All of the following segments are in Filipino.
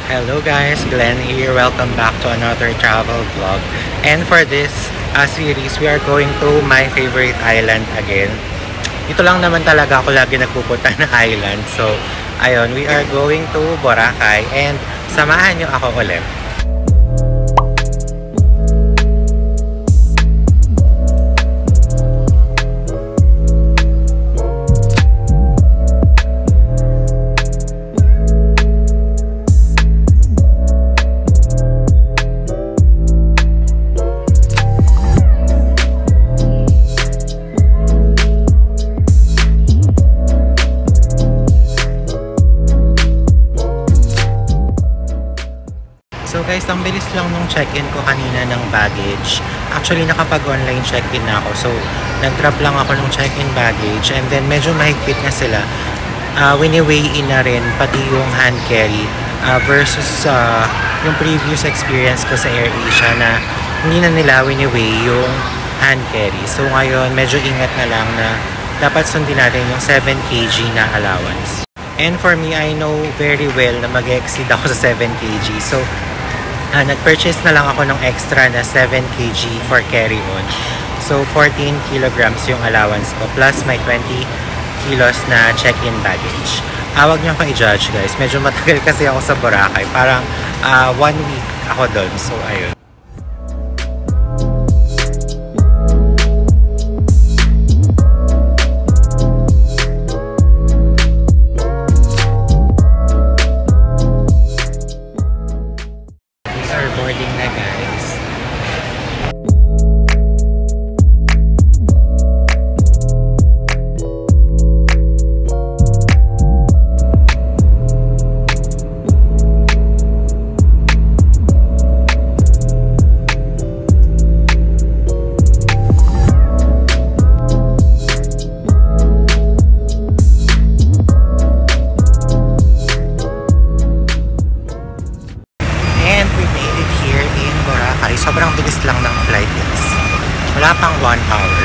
Hello guys, Glenn here. Welcome back to another travel vlog. And for this series, we are going to my favorite island again. Ito lang naman talaga ako lagi nagpupunta na island. So, ayun, we are going to Boracay and samahan nyo ako ulit. So guys, ang bilis lang nung check-in ko kanina ng baggage. Actually, nakapag-online check-in na ako. So, nag-drop lang ako ng check-in baggage and then medyo mahigpit na sila. Wini-weigh in na rin pati yung hand carry versus yung previous experience ko sa AirAsia na hindi na nila wini-weigh yung hand carry. So ngayon, medyo ingat na lang na dapat sundin natin yung 7 kg na allowance. And for me, I know very well na mag-exceed ako sa 7 kg. So, nag-purchase na lang ako ng extra na 7 kg for carry-on. So, 14 kilograms yung allowance ko plus may 20 kilos na check-in baggage. Huwag niyo ako i-judge guys. Medyo matagal kasi ako sa Boracay. Parang 1 week ako doon. So, ayun. Boarding na guys. Sobrang bilis lang ng flight guys. Wala pang 1 hour.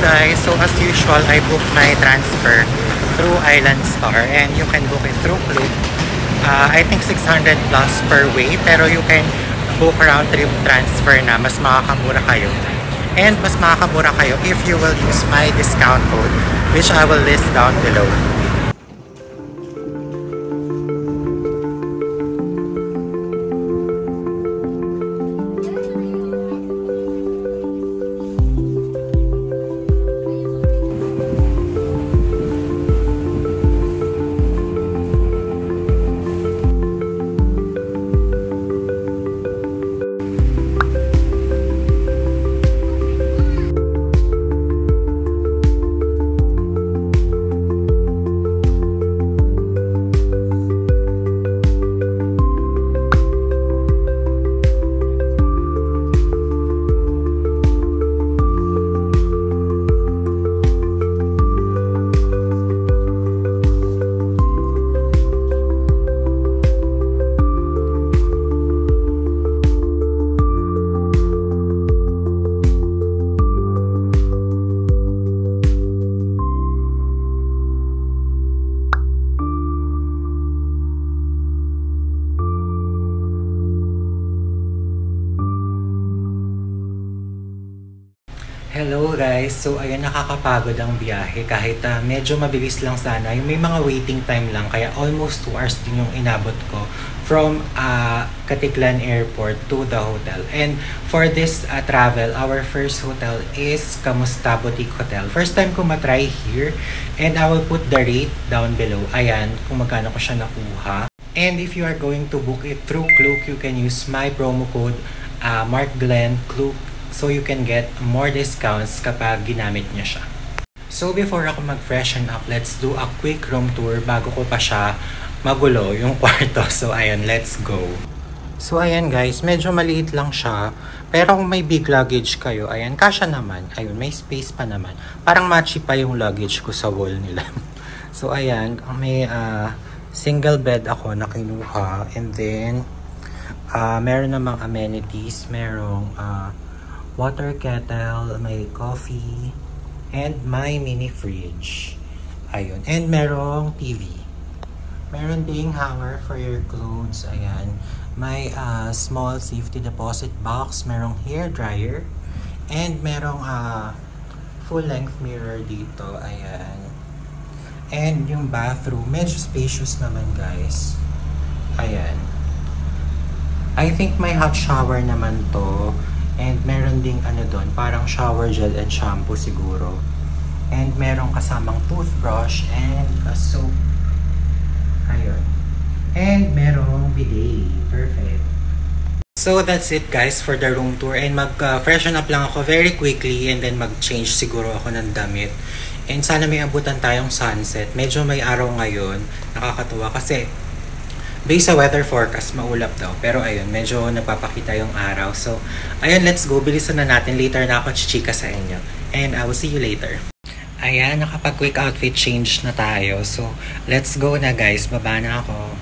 Guys, so as usual, I booked my transfer through Island Star and you can book it through Klook. I think 600 plus per way, pero you can book round trip transfer na mas makakamura kayo. And mas makakamura kayo if you will use my discount code, which I will list down below. Hello guys! So ayun, nakakapagod ang biyahe kahit medyo mabilis lang sana. Yung may mga waiting time lang kaya almost 2 hours din yung inabot ko from Caticlan Airport to the hotel. And for this travel, our first hotel is Kamusta Boutique Hotel. First time ko matry here and I will put the rate down below. Ayan, kung magkano ko siya nakuha. And if you are going to book it through Klook, you can use my promo code Mark Glenn Klook So you can get more discounts kapag ginamit niya siya. So before ako mag-freshen up, let's do a quick room tour bago ko pa siya magulo yung kwarto. So ayun, let's go. So ayan guys, medyo maliit lang siya. Pero kung may big luggage kayo, ayan, kasya naman. Ayun, may space pa naman. Parang matchy pa yung luggage ko sa wall nila. So ayan, may single bed ako na kinuha. And then, meron namang amenities. Merong water kettle, may coffee, and my mini fridge. Ayun, and merong TV. Meron ding hanger for your clothes. Ayan. May small safety deposit box, merong hair dryer, and merong full-length mirror dito. Ayan. And yung bathroom, medyo spacious naman guys. Ayan. I think may hot shower naman to. And meron ding ano doon, parang shower gel and shampoo siguro. And merong kasamang toothbrush and a soap. Ayun. And merong bidet. Perfect. So that's it guys for the room tour. And mag-freshen up lang ako very quickly and then mag-change siguro ako ng damit. And sana may abutan tayong sunset. Medyo may araw ngayon. Nakakatuwa kasi based sa weather forecast, maulap daw. Pero ayun, medyo nagpapakita yung araw. So ayun, let's go. Bilisan na natin. Later na ako chichika sa inyo. And I will see you later. Ayan, nakapag-quick outfit change na tayo. So let's go na guys. Baba na ako.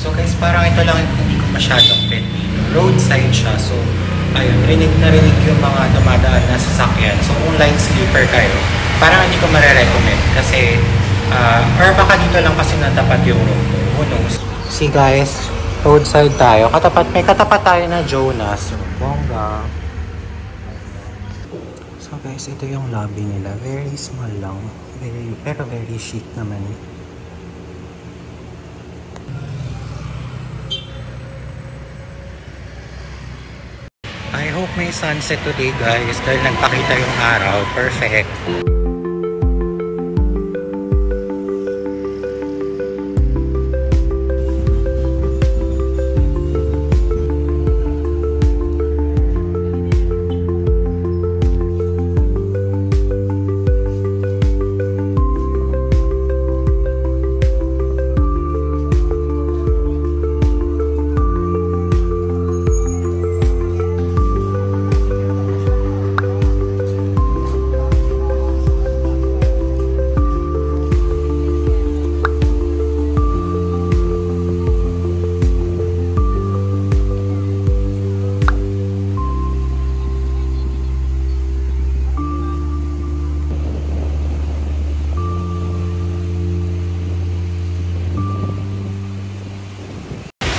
So guys, parang ito lang hindi ko masyadong pet dito. Roadside siya. So, ayun, rinig na rinig yung mga dumadaan na sasakyan. So, kung line sleeper kayo, parang hindi ko marirecommend. Kasi, or baka dito lang kasi natapat yung road. Who knows? See guys, roadside tayo. May katapat tayo na Jonas. So, bongga. So guys, ito yung lobby nila. Very small lang. Pero very chic naman. I hope may sunset today guys dahil nagpakita yung araw. Perfect.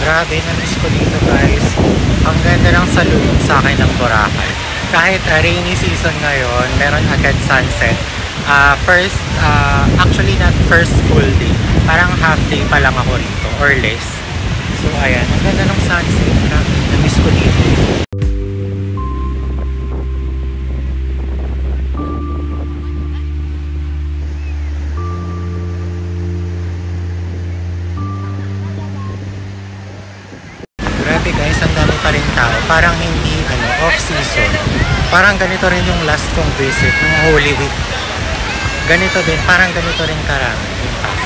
Grabe, na-miss ko dito guys. Ang ganda ng salubong sa akin ng Boracay. Kahit rainy season ngayon, meron agad sunset. Actually not first full day. Parang half day pa lang ako rito or less. So ayan, ang ganda ng sunset. Na-miss ko dito. Grabe guys, ang dami pa rin tao. Parang hindi off-season. Parang ganito rin yung last kong visit, yung Holy Week. Ganito din, parang ganito rin karami yung tao.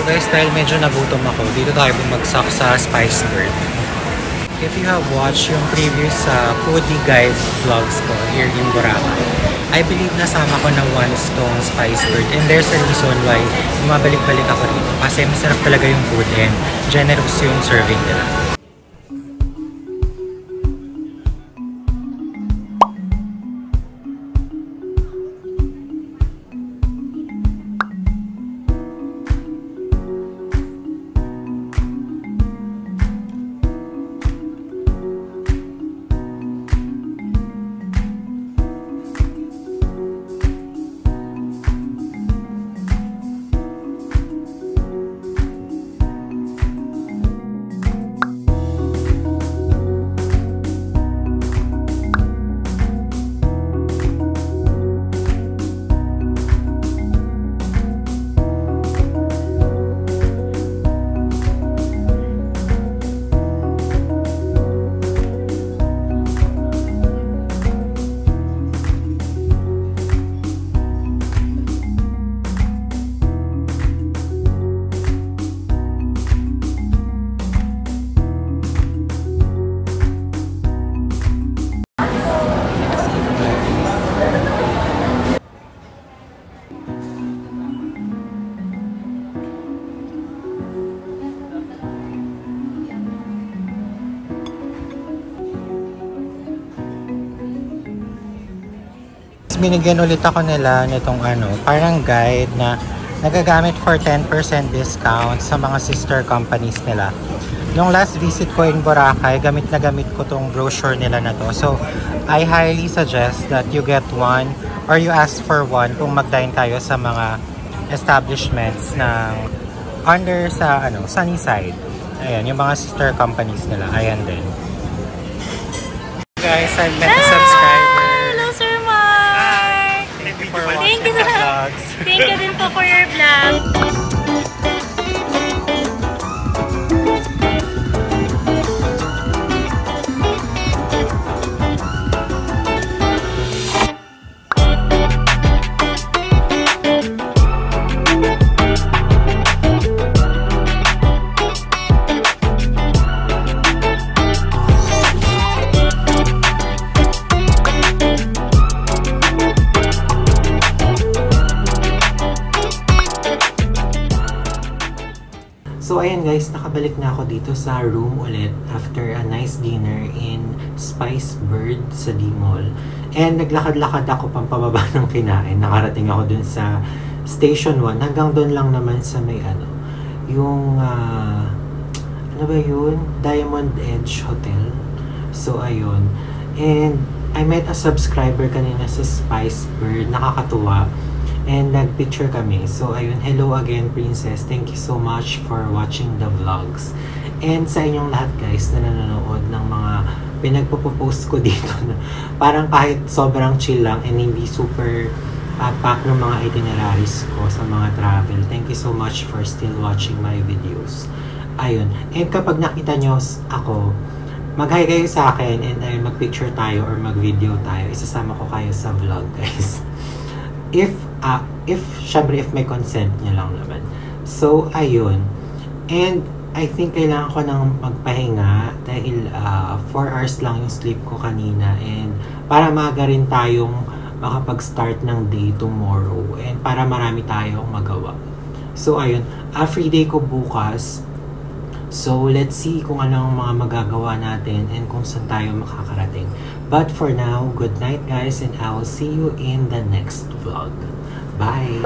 Guys, dahil medyo nagutom ako, dito tayo bumagsak sa Spice Bird. If you have watched yung previous foodie guide vlogs ko here in Boracay, I believe nasama ko na once tong Spice Bird, and there's a reason why bumabalik-balik ako dito kasi masarap talaga yung food and generous yung serving nila. Binigyan ulit ako nila nitong parang guide na nagagamit for 10% discount sa mga sister companies nila. Nung last visit ko in Boracay, gamit na gamit ko tong brochure nila na to. So, I highly suggest that you get one or you ask for one kung mag-dine tayo sa mga establishments ng under sa Sunnyside. Ayan, yung mga sister companies nila. Ayan din. Guys, I've met a subscriber. Hello, Sir Mark! Thank you for watching the vlogs. Thank you din po for your vlog. So ayan guys, nakabalik na ako dito sa room ulit after a nice dinner in Spice Bird sa D-Mall. And naglakad-lakad ako pampababa ng kinain. Nakarating ako dun sa Station 1. Hanggang dun lang naman sa may yung ano ba yun? Diamond Edge Hotel. So ayun. And I met a subscriber kanina sa Spice Bird. Nakakatuwa. And nagpicture kami. So, ayun. Hello again, Princess. Thank you so much for watching the vlogs. And sa inyong lahat, guys, na nanonood ng mga pinagpo-post ko dito. Parang kahit sobrang chill lang and hindi super pack ng mga itineraries ko sa mga travel. Thank you so much for still watching my videos. Ayun. And kapag nakita nyo ako, mag-hi kayo sa akin and mag-picture tayo or mag-video tayo. Isasama ko kayo sa vlog, guys. Syempre, if may consent niya lang naman. So, ayun. And, I think kailangan ko nang magpahinga dahil 4 hours lang yung sleep ko kanina. And, para maaga rin tayong makapag-start ng day tomorrow. And, para marami tayong magawa. So, ayun. Free day ko bukas. So, let's see kung anong mga magagawa natin and kung saan tayo makakarating. But for now, good night guys and I'll see you in the next vlog. Bye!